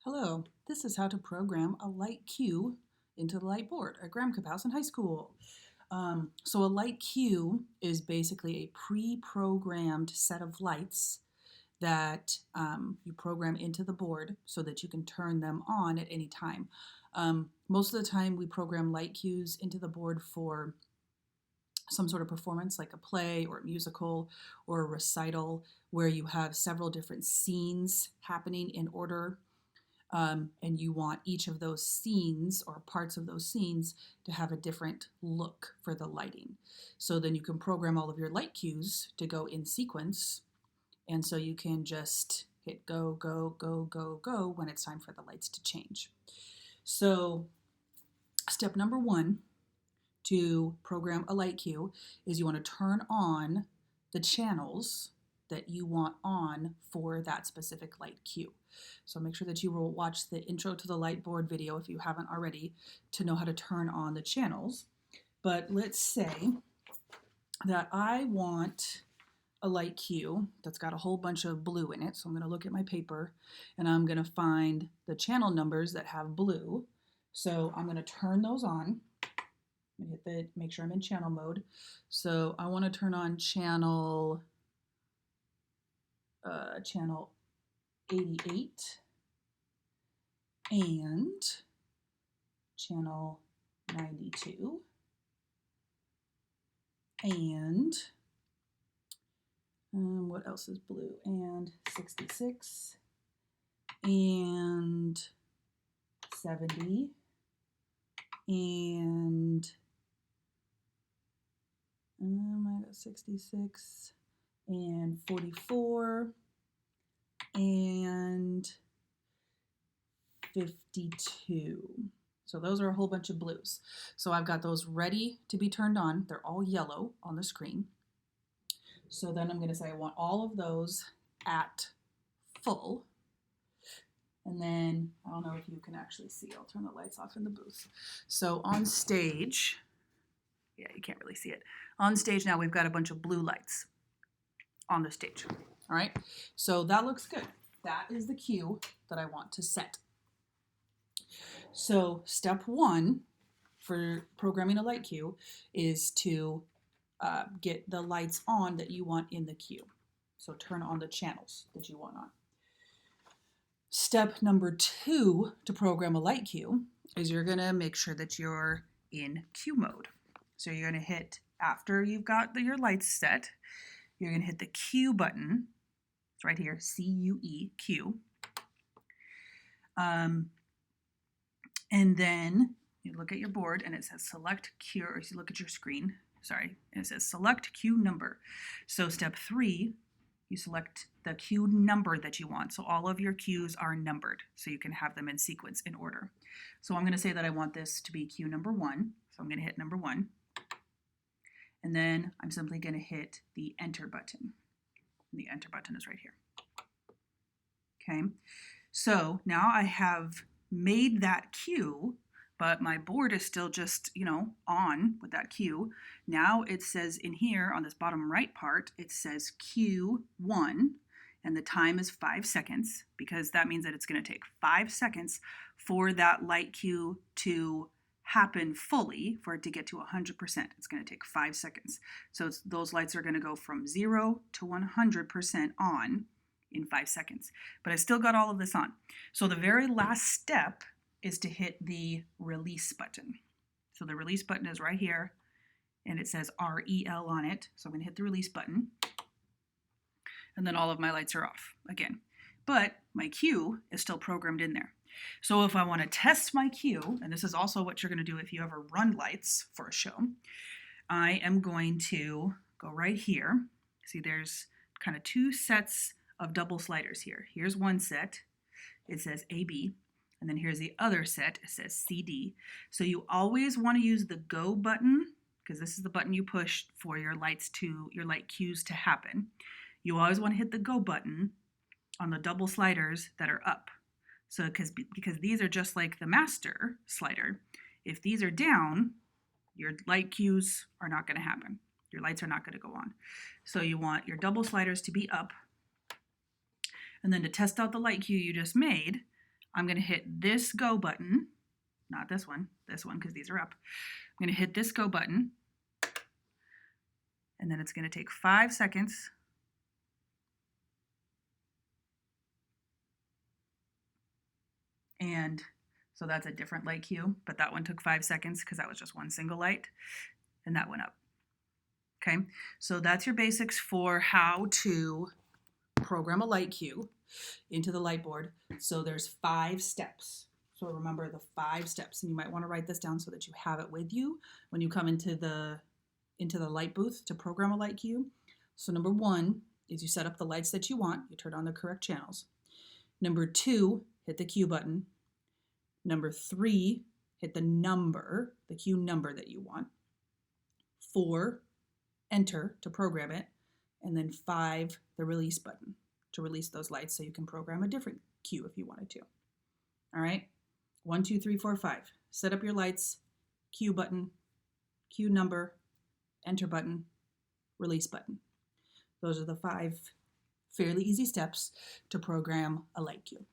Hello, this is how to program a light cue into the light board at Graham Kapowsin High School. So a light cue is basically a pre-programmed set of lights that you program into the board so that you can turn them on at any time. Most of the time we program light cues into the board for some sort of performance like a play or a musical or a recital where you have several different scenes happening in order, and you want each of those scenes or parts of those scenes to have a different look for the lighting. So then you can program all of your light cues to go in sequence, and so you can just hit go, go, go, go, go when it's time for the lights to change. So step number one to program a light cue is you want to turn on the channels that you want on for that specific light cue. So make sure that you will watch the intro to the light board video if you haven't already to know how to turn on the channels. But let's say that I want a light cue that's got a whole bunch of blue in it. So I'm going to look at my paper and I'm going to find the channel numbers that have blue. So I'm going to turn those on. I'm going to hit make sure I'm in channel mode. So I want to turn on channel 88 and channel 92 and what else is blue, and 66 and 70 and I got 66 and 44 and 52. So those are a whole bunch of blues. So I've got those ready to be turned on. They're all yellow on the screen. So then I'm going to say I want all of those at full. And then, I don't know if you can actually see, I'll turn the lights off in the booth. So on stage, yeah, you can't really see it. On stage now we've got a bunch of blue lights on the stage. All right, so that looks good. That is the cue that I want to set. So step one for programming a light cue is to get the lights on that you want in the cue. So turn on the channels that you want on. Step number two to program a light cue is you're going to make sure that you're in cue mode. So you're going to hit, after you've got your lights set, you're going to hit the cue button. It's right here, C-U-E, cue. And then you look at your board and it says select cue, or you look at your screen, and it says select cue number. So step three, you select the cue number that you want. So all of your cues are numbered, so you can have them in sequence, in order. So I'm going to say that I want this to be cue number 1. So I'm going to hit number 1. And then I'm simply going to hit the enter button. And the enter button is right here. Okay, so now I have made that cue, but my board is still just, on with that cue. Now it says in here on this bottom right part, it says cue 1, and the time is 5 seconds, because that means that it's going to take 5 seconds for that light cue to happen fully, for it to get to 100%. It's going to take 5 seconds. So those lights are going to go from 0 to 100% on in 5 seconds. But I still got all of this on. So the very last step is to hit the release button. So the release button is right here, and it says REL on it. So I'm going to hit the release button, and then all of my lights are off again. But my cue is still programmed in there. So if I want to test my cue, and this is also what you're going to do if you ever run lights for a show, I am going to go right here. See, there's kind of 2 sets of double sliders here. Here's one set. It says AB. And then here's the other set, it says CD. So you always want to use the go button, because this is the button you push for your light cues to happen. You always want to hit the go button on the double sliders that are up. So because these are just like the master slider. If these are down, your light cues are not going to happen. Your lights are not going to go on. So you want your double sliders to be up. And then to test out the light cue you just made, I'm going to hit this go button, not this one, because these are up. I'm going to hit this go button, and then it's going to take 5 seconds. And so that's a different light cue, but that one took 5 seconds because that was just one single light, and that went up. Okay, so that's your basics for how to program a light cue into the light board. So there's 5 steps. So remember the 5 steps, and you might want to write this down so that you have it with you when you come into the light booth to program a light cue. So number 1 is you set up the lights that you want. You turn on the correct channels. Number 2, hit the cue button. Number 3, hit the cue number that you want. 4, enter to program it. And then 5, the release button to release those lights so you can program a different cue if you wanted to. All right, 1, 2, 3, 4, 5. Set up your lights, cue button, cue number, enter button, release button. Those are the 5 fairly easy steps to program a light cue.